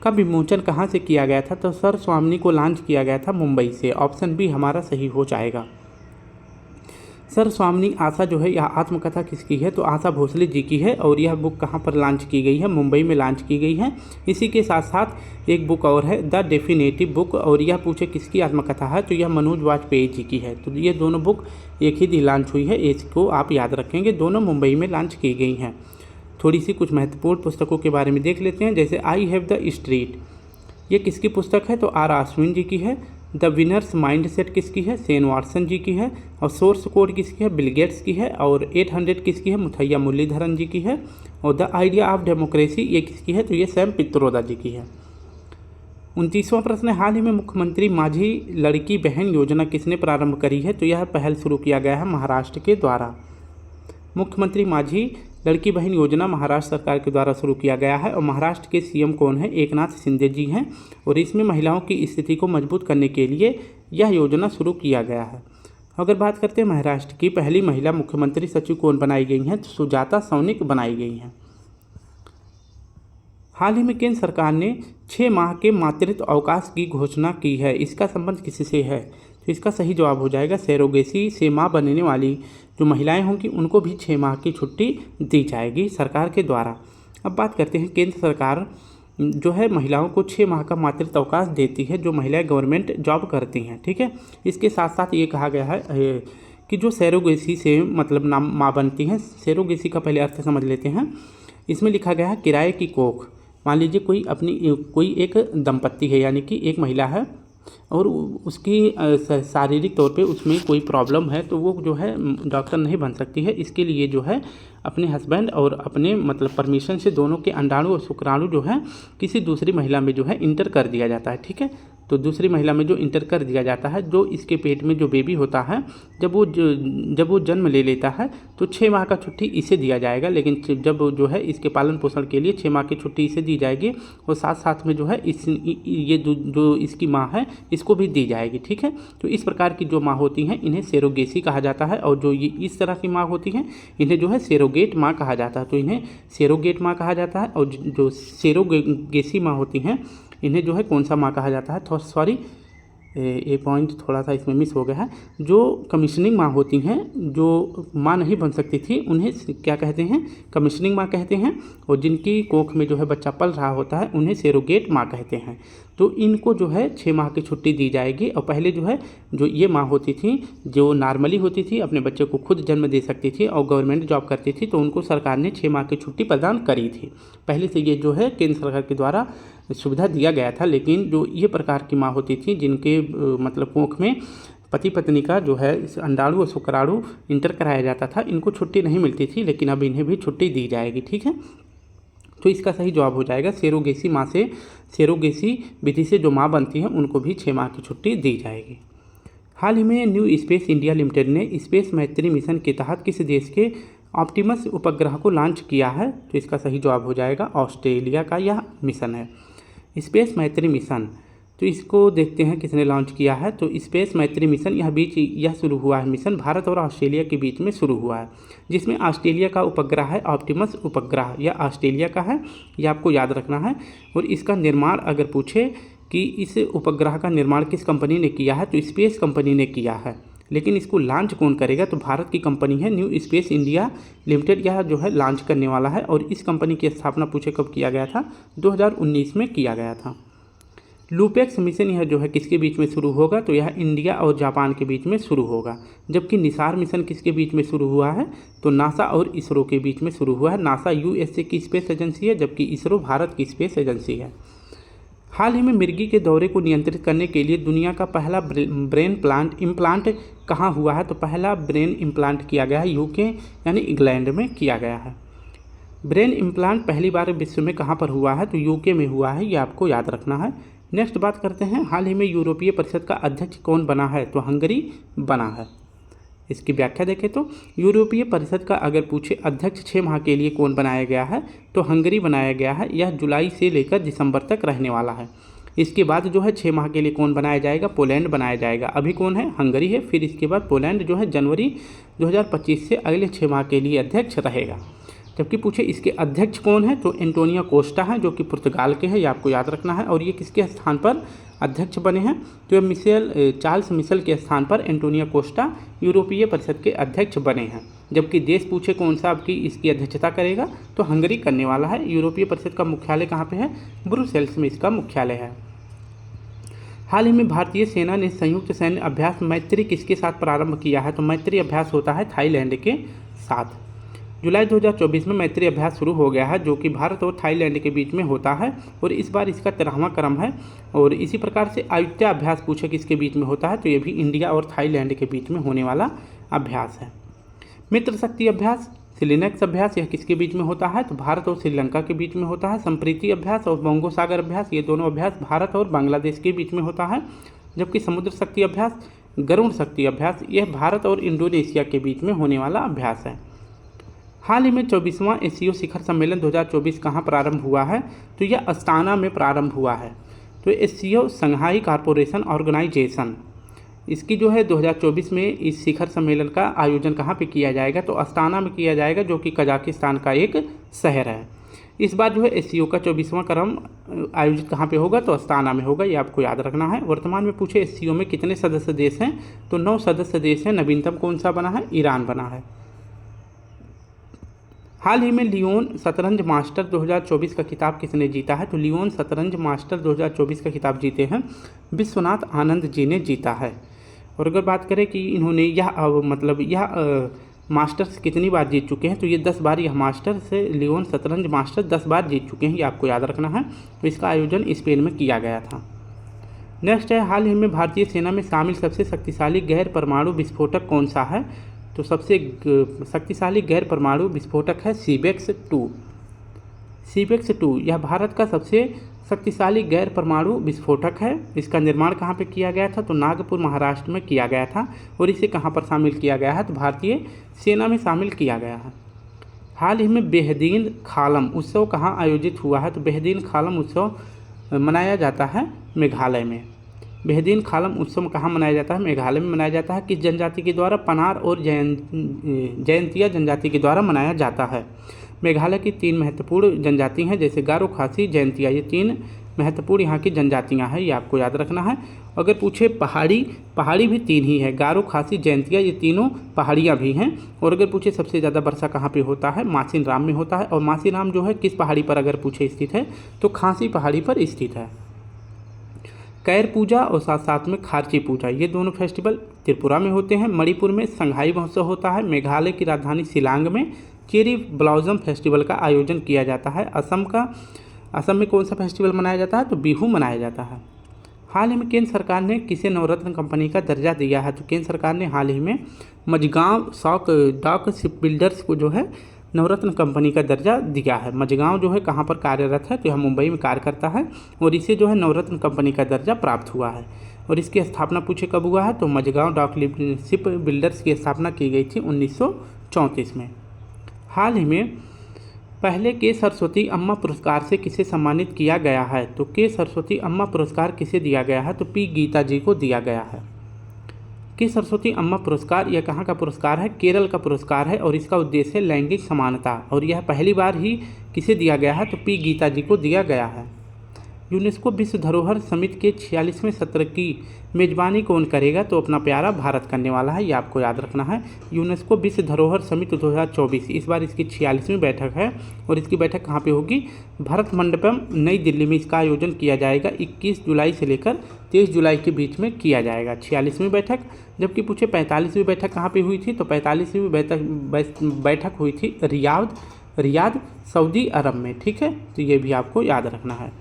का विमोचन कहाँ से किया गया था, तो सर स्वामिनी को लॉन्च किया गया था मुंबई से। ऑप्शन बी हमारा सही हो जाएगा। सर स्वामिनी आशा जो है यह आत्मकथा किसकी है, तो आशा भोसले जी की है। और यह बुक कहाँ पर लॉन्च की गई है, मुंबई में लॉन्च की गई है। इसी के साथ साथ एक बुक और है द डेफिनेटिव बुक, और यह पूछे किसकी आत्मकथा है, तो यह मनोज वाजपेयी जी की है। तो ये दोनों बुक एक ही दिन लॉन्च हुई है, इसको आप याद रखेंगे। दोनों मुंबई में लॉन्च की गई हैं। थोड़ी सी कुछ महत्वपूर्ण पुस्तकों के बारे में देख लेते हैं, जैसे आई हैव द स्ट्रीट, ये किसकी पुस्तक है, तो आर आश्विन जी की है। द विनर्स माइंडसेट किसकी है, सेन वाटसन जी की है। और सोर्स कोड किसकी है, बिल गेट्स की है। और 800 किसकी है, मुथैया मुरलीधरन जी की है। और द आइडिया ऑफ डेमोक्रेसी ये किसकी है, तो ये सैम पित्रोदा जी की है। 29वां प्रश्न, हाल ही में मुख्यमंत्री माझी लड़की बहन योजना किसने प्रारंभ करी है, तो यह पहल शुरू किया गया है महाराष्ट्र के द्वारा। मुख्यमंत्री माझी लड़की बहन योजना महाराष्ट्र सरकार के द्वारा शुरू किया गया है। और महाराष्ट्र के CM कौन है, एकनाथ शिंदे जी हैं। और इसमें महिलाओं की स्थिति को मजबूत करने के लिए यह योजना शुरू किया गया है। अगर बात करते हैं महाराष्ट्र की पहली महिला मुख्यमंत्री सचिव कौन बनाई गई हैं, तो सुजाता सौनिक बनाई गई हैं। हाल ही में केंद्र सरकार ने 6 माह के मातृत्व अवकाश की घोषणा की है। इसका संबंध किससे है, तो इसका सही जवाब हो जाएगा सरोगेसी से मां बनने वाली जो महिलाएं होंगी उनको भी 6 माह की छुट्टी दी जाएगी सरकार के द्वारा। अब बात करते हैं केंद्र सरकार जो है महिलाओं को 6 माह का मातृत्व अवकाश देती है जो महिलाएं गवर्नमेंट जॉब करती हैं। ठीक है, इसके साथ साथ ये कहा गया है कि जो सरोगेसी से मतलब नाम माँ बनती हैं। सरोगेसी का पहले अर्थ समझ लेते हैं। इसमें लिखा गया है किराए की कोख। मान लीजिए कोई एक दंपत्ति है, यानी कि एक महिला है और उसकी शारीरिक तौर पे उसमें कोई प्रॉब्लम है, तो वो जो है डॉक्टर नहीं बन सकती है। इसके लिए जो है अपने हस्बैंड और अपने मतलब परमिशन से दोनों के अंडाणु और शुक्राणु जो है किसी दूसरी महिला में जो है इंटर कर दिया जाता है। ठीक है, तो दूसरी महिला में जो इंटर कर दिया जाता है, जो इसके पेट में जो बेबी होता है जब वो जन्म ले लेता है तो 6 माह का छुट्टी इसे दिया जाएगा। लेकिन जब जो है इसके पालन पोषण के लिए 6 माह की छुट्टी इसे दी जाएगी और साथ साथ में जो है ये जो इसकी माँ है इसको भी दी जाएगी। ठीक है, तो इस प्रकार की जो माँ होती हैं इन्हें सेरोगेसी कहा जाता है। और जो ये इस तरह की माँ होती हैं इन्हें जो है सेरोगेट माँ कहा जाता है। तो इन्हें सेरोगेट माँ कहा जाता है। और जो सेरोगेसी माँ होती हैं इन्हें जो है कौन सा माँ कहा जाता है, तो सॉरी ये पॉइंट थोड़ा सा इसमें मिस हो गया है। जो कमीशनिंग माँ होती हैं, जो माँ नहीं बन सकती थी, उन्हें क्या कहते हैं? कमीशनिंग माँ कहते हैं। और जिनकी कोख में जो है बच्चा पल रहा होता है उन्हें सेरोगेट माँ कहते हैं। तो इनको जो है 6 माह की छुट्टी दी जाएगी। और पहले जो है जो ये माँ होती थी, जो नॉर्मली होती थी, अपने बच्चे को खुद जन्म दे सकती थी और गवर्नमेंट जॉब करती थी, तो उनको सरकार ने 6 माह की छुट्टी प्रदान करी थी। पहले से ये जो है केंद्र सरकार के द्वारा सुविधा दिया गया था। लेकिन जो ये प्रकार की माँ होती थी जिनके मतलब कोख में पति पत्नी का जो है अंडाणु और शुक्राणु इंटर कराया जाता था, इनको छुट्टी नहीं मिलती थी, लेकिन अब इन्हें भी छुट्टी दी जाएगी। ठीक है, तो इसका सही जवाब हो जाएगा सेरोगेसी माँ से, सेरोगेसी विधि से जो माँ बनती है उनको भी 6 माह की छुट्टी दी जाएगी। हाल ही में न्यू स्पेस इंडिया लिमिटेड ने स्पेस मैत्री मिशन के तहत किस देश के ऑप्टिमस उपग्रह को लॉन्च किया है? तो इसका सही जवाब हो जाएगा ऑस्ट्रेलिया का यह मिशन है, स्पेस मैत्री मिशन। तो इसको देखते हैं किसने लॉन्च किया है। तो स्पेस मैत्री मिशन यह शुरू हुआ है, मिशन भारत और ऑस्ट्रेलिया के बीच में शुरू हुआ है, जिसमें ऑस्ट्रेलिया का उपग्रह है ऑप्टिमस उपग्रह। यह ऑस्ट्रेलिया का है, यह आपको याद रखना है। और इसका निर्माण अगर पूछे कि इस उपग्रह का निर्माण किस कंपनी ने किया है, तो स्पेस कंपनी ने किया है। लेकिन इसको लॉन्च कौन करेगा? तो भारत की कंपनी है न्यू स्पेस इंडिया लिमिटेड, यह जो है लॉन्च करने वाला है। और इस कंपनी की स्थापना पूछे कब किया गया था? 2019 में किया गया था। लूपेक्स मिशन यह जो है किसके बीच में शुरू होगा? तो यह इंडिया और जापान के बीच में शुरू होगा। जबकि निसार मिशन किसके बीच में शुरू हुआ है? तो नासा और इसरो के बीच में शुरू हुआ है। नासा यूएसए की स्पेस एजेंसी है, जबकि इसरो भारत की स्पेस एजेंसी है। हाल ही में मिर्गी के दौरे को नियंत्रित करने के लिए दुनिया का पहला ब्रेन इम्प्लांट कहाँ हुआ है? तो पहला ब्रेन इम्प्लांट किया गया है यूके यानी इंग्लैंड में किया गया है। ब्रेन इम्प्लांट पहली बार विश्व में कहाँ पर हुआ है? तो यूके में हुआ है, ये आपको याद रखना है। नेक्स्ट बात करते हैं, हाल ही में यूरोपीय परिषद का अध्यक्ष कौन बना है? तो हंगरी बना है। इसकी व्याख्या देखें तो यूरोपीय परिषद का अगर पूछे अध्यक्ष 6 माह के लिए कौन बनाया गया है, तो हंगरी बनाया गया है। यह जुलाई से लेकर दिसंबर तक रहने वाला है। इसके बाद जो है 6 माह के लिए कौन बनाया जाएगा? पोलैंड बनाया जाएगा। अभी कौन है? हंगरी है। फिर इसके बाद पोलैंड जो है जनवरी 2025 से अगले 6 माह के लिए अध्यक्ष रहेगा। जबकि पूछे इसके अध्यक्ष कौन है, तो एंटोनियो कोस्टा है, जो कि पुर्तगाल के हैं, ये आपको याद रखना है। और ये किसके स्थान पर अध्यक्ष बने हैं? तो ये चार्ल्स मिशेल के स्थान पर एंटोनियो कोस्टा यूरोपीय परिषद के अध्यक्ष बने हैं। जबकि देश पूछे कौन सा आपकी इसकी अध्यक्षता करेगा, तो हंगरी करने वाला है। यूरोपीय परिषद का मुख्यालय कहाँ पे है? ब्रुसेल्स में इसका मुख्यालय है। हाल ही में भारतीय सेना ने संयुक्त सैन्य अभ्यास मैत्री किसके साथ प्रारंभ किया है? तो मैत्री अभ्यास होता है थाईलैंड के साथ। जुलाई 2024 में मैत्री अभ्यास शुरू हो गया है, जो कि भारत और थाईलैंड के बीच में होता है। और इस बार इसका 13वां क्रम है। और इसी प्रकार से अयुत्या अभ्यास पूछे किसके बीच में होता है, तो ये भी इंडिया और थाईलैंड के बीच में होने वाला अभ्यास है। मित्र शक्ति अभ्यास, सिलिनेक्स अभ्यास, यह किसके बीच में होता है? तो भारत और श्रीलंका के बीच में होता है। संप्रीति अभ्यास और बंगो सागर अभ्यास, ये दोनों अभ्यास भारत और बांग्लादेश के बीच में होता है। जबकि समुद्र शक्ति अभ्यास, गरुड़ शक्ति अभ्यास, यह भारत और इंडोनेशिया के बीच में होने वाला अभ्यास है। हाल ही में 24वां एशियो शिखर सम्मेलन 2024 कहाँ प्रारंभ हुआ है? तो यह अस्ताना में प्रारंभ हुआ है। तो एशियो संघाई कॉरपोरेशन ऑर्गेनाइजेशन, इसकी जो है 2024 में इस शिखर सम्मेलन का आयोजन कहाँ पे किया जाएगा? तो अस्ताना में किया जाएगा, जो कि कजाकिस्तान का एक शहर है। इस बार जो है एशियो का 24वां क्रम आयोजित कहाँ पे होगा? तो अस्ताना में होगा, ये आपको याद रखना है। वर्तमान में पूछे एशियो में कितने सदस्य देश हैं? तो 9 सदस्य देश हैं। नवीनतम कौन सा बना है? ईरान बना है। हाल ही में लियोन शतरंज मास्टर 2024 का खिताब किसने जीता है? तो लियोन शतरंज मास्टर 2024 का खिताब जीते हैं विश्वनाथ आनंद जी ने जीता है। और अगर बात करें कि इन्होंने यह मास्टर्स कितनी बार जीत चुके हैं, तो ये 10 बार यह मास्टर से लियोन शतरंज मास्टर 10 बार जीत चुके हैं, ये आपको याद रखना है। तो इसका आयोजन स्पेन में किया गया था। नेक्स्ट है, हाल ही में भारतीय सेना में शामिल सबसे शक्तिशाली गैर परमाणु विस्फोटक कौन सा है? तो सबसे शक्तिशाली गैर परमाणु विस्फोटक है सीबेक्स 2। सीबेक्स 2 यह भारत का सबसे शक्तिशाली गैर परमाणु विस्फोटक है। इसका निर्माण कहाँ पे किया गया था? तो नागपुर महाराष्ट्र में किया गया था। और इसे कहाँ पर शामिल किया गया है? तो भारतीय सेना में शामिल किया गया है। हाल ही में बेहदीन खालम उत्सव कहाँ आयोजित हुआ है? तो बेहदीन खालम उत्सव मनाया जाता है मेघालय में। बेहदीन खालम उत्सव कहाँ मनाया जाता है? मेघालय में मनाया जाता है। किस जनजाति के द्वारा? पनार और जयंतिया जनजाति के द्वारा मनाया जाता है। मेघालय की 3 महत्वपूर्ण जनजाति हैं, जैसे गारो, खासी, जयंतिया, ये 3 महत्वपूर्ण यहाँ की जनजातियाँ हैं, ये आपको याद रखना है। अगर पूछे पहाड़ी भी 3 ही है, गारो, खासी, जयंतिया, ये तीनों पहाड़ियाँ भी हैं। और अगर पूछे सबसे ज़्यादा वर्षा कहाँ पे होता है, मासीनराम में होता है। और मासीनराम जो है किस पहाड़ी पर अगर पूछे स्थित है तो खासी पहाड़ी पर स्थित है। कैर पूजा और साथ साथ में खारची पूजा, ये दोनों फेस्टिवल त्रिपुरा में होते हैं। मणिपुर में संघाई महोत्सव होता है। मेघालय की राजधानी शिलांग में चेरी ब्लॉसम फेस्टिवल का आयोजन किया जाता है। असम में कौन सा फेस्टिवल मनाया जाता है, तो बिहू मनाया जाता है। हाल ही में केंद्र सरकार ने किसे नवरत्न कंपनी का दर्जा दिया है, तो केंद्र सरकार ने हाल ही में मझगांव डॉक शिप बिल्डर्स को जो है नवरत्न कंपनी का दर्जा दिया है। मझगांव जो है कहाँ पर कार्यरत है, तो यह मुंबई में कार्य करता है और इसे जो है नवरत्न कंपनी का दर्जा प्राप्त हुआ है। और इसकी स्थापना पूछे कब हुआ है, तो मझगांव डॉक शिप बिल्डर्स की स्थापना की गई थी 1934 में। हाल ही में पहले के सरस्वती अम्मा पुरस्कार से किसे सम्मानित किया गया है, तो के सरस्वती अम्मा पुरस्कार किसे दिया गया है, तो पी गीता जी को दिया गया है। के सरस्वती अम्मा पुरस्कार यह कहाँ का पुरस्कार है, केरल का पुरस्कार है और इसका उद्देश्य है लैंगिक समानता। और यह पहली बार ही किसे दिया गया है, तो पी गीता जी को दिया गया है। यूनेस्को विश्व धरोहर समिति के 46वें सत्र की मेजबानी कौन करेगा, तो अपना प्यारा भारत करने वाला है, ये आपको याद रखना है। यूनेस्को विश्व धरोहर समिति 2024 इस बार इसकी 46वीं बैठक है और इसकी बैठक कहाँ पे होगी, भारत मंडपम नई दिल्ली में इसका आयोजन किया जाएगा। 21 जुलाई से लेकर 23 जुलाई के बीच में किया जाएगा 46वीं बैठक। जबकि पूछे 45वीं बैठक कहाँ पे हुई थी, तो 45वीं बैठक हुई थी रियाद सऊदी अरब में। ठीक है, तो ये भी आपको याद रखना है।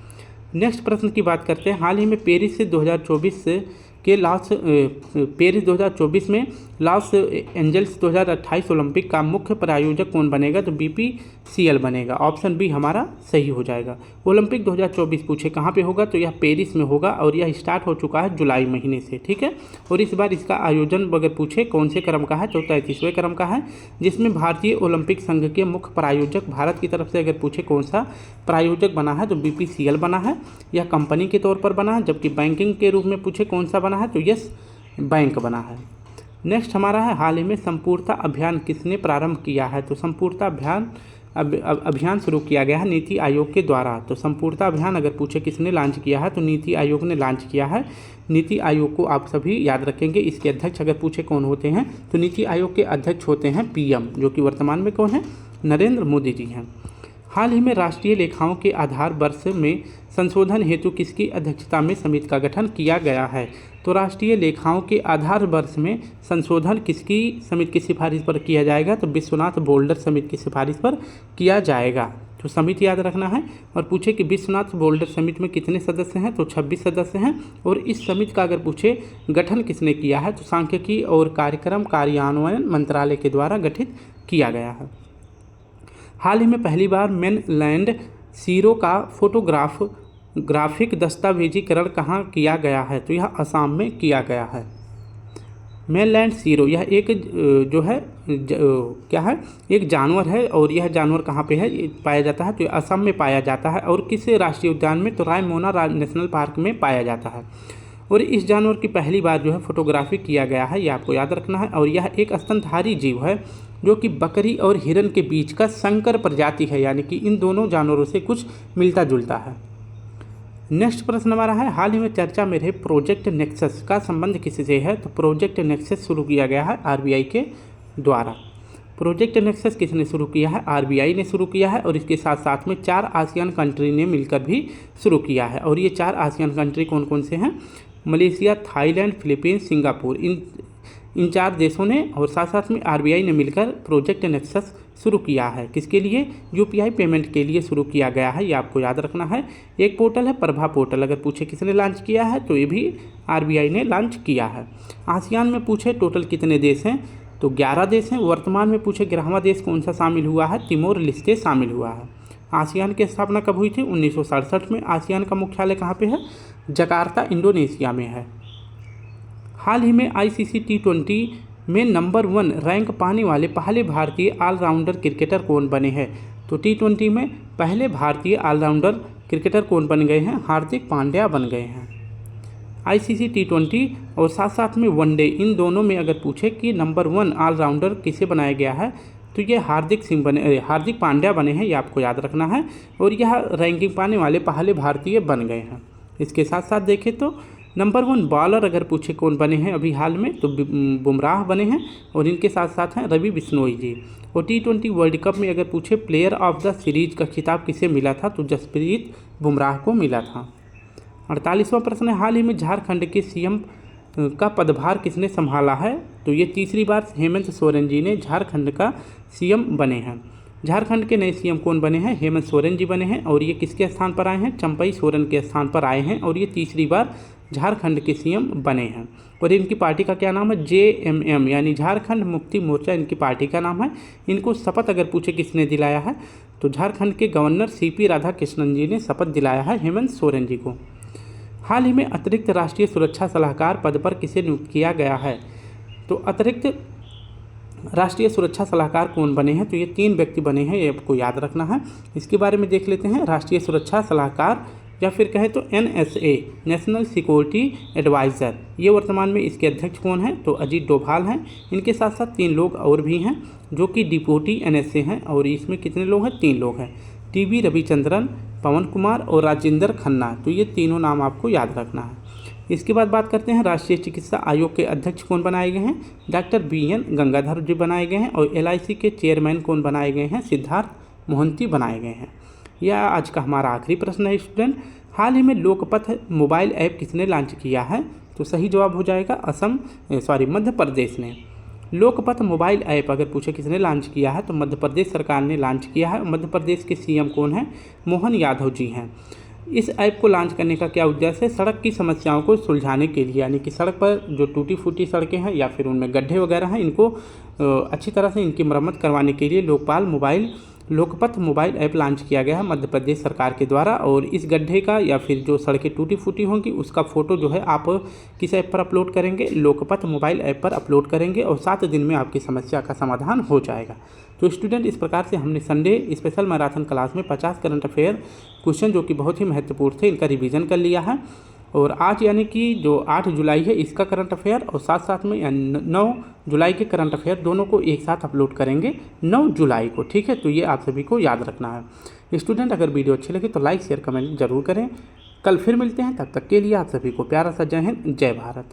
नेक्स्ट प्रश्न की बात करते हैं। हाल ही में पेरिस 2024 में लॉस एंजल्स 2028 ओलंपिक का मुख्य प्रायोजक कौन बनेगा, तो BPCL बनेगा। ऑप्शन बी हमारा सही हो जाएगा। ओलंपिक 2024 पूछे कहाँ पे होगा, तो यह पेरिस में होगा और यह स्टार्ट हो चुका है जुलाई महीने से। ठीक है, और इस बार इसका आयोजन अगर पूछे कौन से क्रम का है, तो 33वें क्रम का है, जिसमें भारतीय ओलंपिक संघ के मुख्य प्रायोजक भारत की तरफ से अगर पूछे कौन सा प्रायोजक बना है, तो BPCL बना है, यह कंपनी के तौर पर बना है। जबकि बैंकिंग के रूप में पूछे कौन सा बना है, तो यस बैंक बना है। नेक्स्ट हमारा है हाल ही में संपूर्णता अभियान किसने प्रारंभ किया है, तो संपूर्णता अभियान शुरू किया गया है नीति आयोग के द्वारा। तो संपूर्णता अभियान अगर पूछे किसने लॉन्च किया है, तो नीति आयोग ने लॉन्च किया है। नीति आयोग को आप सभी याद रखेंगे, इसके अध्यक्ष अगर पूछे कौन होते हैं, तो नीति आयोग के अध्यक्ष होते हैं PM, जो कि वर्तमान में कौन है, नरेंद्र मोदी जी हैं। हाल ही में राष्ट्रीय लेखाओं के आधार वर्ष में संशोधन हेतु किसकी अध्यक्षता में समिति का गठन किया गया है, तो राष्ट्रीय लेखाओं के आधार वर्ष में संशोधन किसकी समिति की सिफारिश पर किया जाएगा, तो विश्वनाथ बोल्डर समिति की सिफारिश पर किया जाएगा। तो समिति याद रखना है। और पूछे कि विश्वनाथ बोल्डर समिति में कितने सदस्य हैं, तो 26 सदस्य हैं। और इस समिति का अगर पूछे गठन किसने किया है, तो सांख्यिकी और कार्यक्रम कार्यान्वयन मंत्रालय के द्वारा गठित किया गया है। हाल ही में पहली बार मेनलैंड सीरो का ग्राफिक दस्तावेजीकरण कहाँ किया गया है, तो यह असम में किया गया है। मेनलैंड सीरो यह एक जो है क्या है, एक जानवर है और यह जानवर कहाँ पे है पाया जाता है, तो यह असम में पाया जाता है। और किस राष्ट्रीय उद्यान में, तो रायमोना नेशनल पार्क में पाया जाता है। और इस जानवर की पहली बार जो है फोटोग्राफी किया गया है, ये आपको याद रखना है। और यह एक स्तनधारी जीव है जो कि बकरी और हिरन के बीच का संकर प्रजाति है, यानी कि इन दोनों जानवरों से कुछ मिलता जुलता है। नेक्स्ट प्रश्न हमारा है हाल ही में चर्चा में रहे प्रोजेक्ट नेक्सस का संबंध किससे है, तो प्रोजेक्ट नेक्सस शुरू किया गया है RBI के द्वारा। प्रोजेक्ट नेक्सस किसने शुरू किया है, RBI ने शुरू किया है। और इसके साथ साथ में 4 आसियान कंट्री ने मिलकर भी शुरू किया है। और ये 4 आसियान कंट्री कौन कौन से हैं, मलेशिया, थाईलैंड, फिलीपींस, सिंगापुर, इन 4 देशों ने और साथ साथ में RBI ने मिलकर प्रोजेक्ट नेक्सस शुरू किया है। किसके लिए, UPI पेमेंट के लिए शुरू किया गया है, ये आपको याद रखना है। एक पोर्टल है प्रभा पोर्टल, अगर पूछे किसने लॉन्च किया है, तो ये भी RBI ने लॉन्च किया है। आसियान में पूछे टोटल कितने देश हैं, तो 11 देश हैं। वर्तमान में पूछे 11वां देश कौन सा शामिल हुआ है, तिमोर लेस्टे शामिल हुआ है। आसियान की स्थापना कब हुई थी, 1967 में। आसियान का मुख्यालय कहाँ पे है, जकार्ता इंडोनेशिया में है। हाल ही में ICC T20 में नंबर 1 रैंक पाने वाले पहले भारतीय ऑलराउंडर क्रिकेटर कौन बने हैं, तो T20 में पहले भारतीय ऑलराउंडर क्रिकेटर कौन बन गए हैं, हार्दिक पांड्या बन गए हैं। ICC T20 और साथ साथ में वनडे, इन दोनों में अगर पूछे कि नंबर 1 ऑलराउंडर किसे बनाया गया है, तो ये हार्दिक पांड्या बने हैं, ये आपको याद रखना है, और यह रैंकिंग पाने वाले पहले भारतीय बन गए हैं। इसके साथ साथ देखें तो नंबर 1 बॉलर अगर पूछे कौन बने हैं अभी हाल में, तो बुमराह बने हैं, और इनके साथ साथ हैं रवि बिश्नोई जी। और T20 वर्ल्ड कप में अगर पूछे प्लेयर ऑफ द सीरीज का खिताब किसे मिला था, तो जसप्रीत बुमराह को मिला था। 48वां प्रश्न है, हाल ही में झारखंड के सीएम का पदभार किसने संभाला है, तो ये तीसरी बार हेमंत सोरेन जी ने झारखंड का सीएम बने हैं। झारखंड के नए सीएम कौन बने हैं, हेमंत सोरेन जी बने हैं, और ये किसके स्थान पर आए हैं, चंपई सोरेन के स्थान पर आए हैं, और ये तीसरी बार झारखंड के सीएम बने हैं। और इनकी पार्टी का क्या नाम है, JMM यानी झारखंड मुक्ति मोर्चा इनकी पार्टी का नाम है। इनको शपथ अगर पूछे किसने दिलाया है, तो झारखंड के गवर्नर CP राधाकृष्णन जी ने शपथ दिलाया है हेमंत सोरेन जी को। हाल ही में अतिरिक्त राष्ट्रीय सुरक्षा सलाहकार पद पर किसे नियुक्त किया गया है, तो अतिरिक्त राष्ट्रीय सुरक्षा सलाहकार कौन बने हैं, तो ये 3 व्यक्ति बने हैं, ये आपको याद रखना है। इसके बारे में देख लेते हैं। राष्ट्रीय सुरक्षा सलाहकार या फिर कहें तो NSA नेशनल सिक्योरिटी एडवाइज़र, ये वर्तमान में इसके अध्यक्ष कौन हैं, तो अजीत डोभाल हैं। इनके साथ साथ 3 लोग और भी हैं जो कि डिप्टी NSA हैं, और इसमें कितने लोग हैं, 3 लोग हैं, TB रविचंद्रन, पवन कुमार और राजेंद्र खन्ना। तो ये तीनों नाम आपको याद रखना है। इसके बाद बात करते हैं राष्ट्रीय चिकित्सा आयोग के अध्यक्ष कौन बनाए गए हैं, डॉक्टर BN गंगाधर जी बनाए गए हैं, और LIC के चेयरमैन कौन बनाए गए हैं, सिद्धार्थ मोहंती बनाए गए हैं। यह आज का हमारा आखिरी प्रश्न है स्टूडेंट। हाल ही में लोकपथ मोबाइल ऐप किसने लॉन्च किया है, तो सही जवाब हो जाएगा मध्य प्रदेश ने। लोकपथ मोबाइल ऐप अगर पूछे किसने लॉन्च किया है, तो मध्य प्रदेश सरकार ने लॉन्च किया है। मध्य प्रदेश के CM कौन हैं, मोहन यादव जी हैं। इस ऐप को लॉन्च करने का क्या उद्देश्य है, सड़क की समस्याओं को सुलझाने के लिए, यानी कि सड़क पर जो टूटी फूटी सड़कें हैं या फिर उनमें गड्ढे वगैरह हैं, इनको अच्छी तरह से इनकी मरम्मत करवाने के लिए लोकपथ मोबाइल ऐप लॉन्च किया गया है मध्य प्रदेश सरकार के द्वारा। और इस गड्ढे का या फिर जो सड़कें टूटी फूटी होंगी उसका फ़ोटो जो है आप किस ऐप पर अपलोड करेंगे, लोकपथ मोबाइल ऐप पर अपलोड करेंगे, और 7 दिन में आपकी समस्या का समाधान हो जाएगा। तो स्टूडेंट, इस प्रकार से हमने संडे स्पेशल मैराथन क्लास में 50 करंट अफेयर क्वेश्चन जो कि बहुत ही महत्वपूर्ण थे, इनका रिवीजन कर लिया है। और आज यानी कि जो 8 जुलाई है इसका करंट अफेयर, और साथ साथ में 9 जुलाई के करंट अफेयर दोनों को एक साथ अपलोड करेंगे 9 जुलाई को, ठीक है। तो ये आप सभी को याद रखना है। स्टूडेंट, अगर वीडियो अच्छी लगे तो लाइक शेयर कमेंट जरूर करें। कल फिर मिलते हैं, तब तक के लिए आप सभी को प्यारा सा जय हिंद, जय भारत।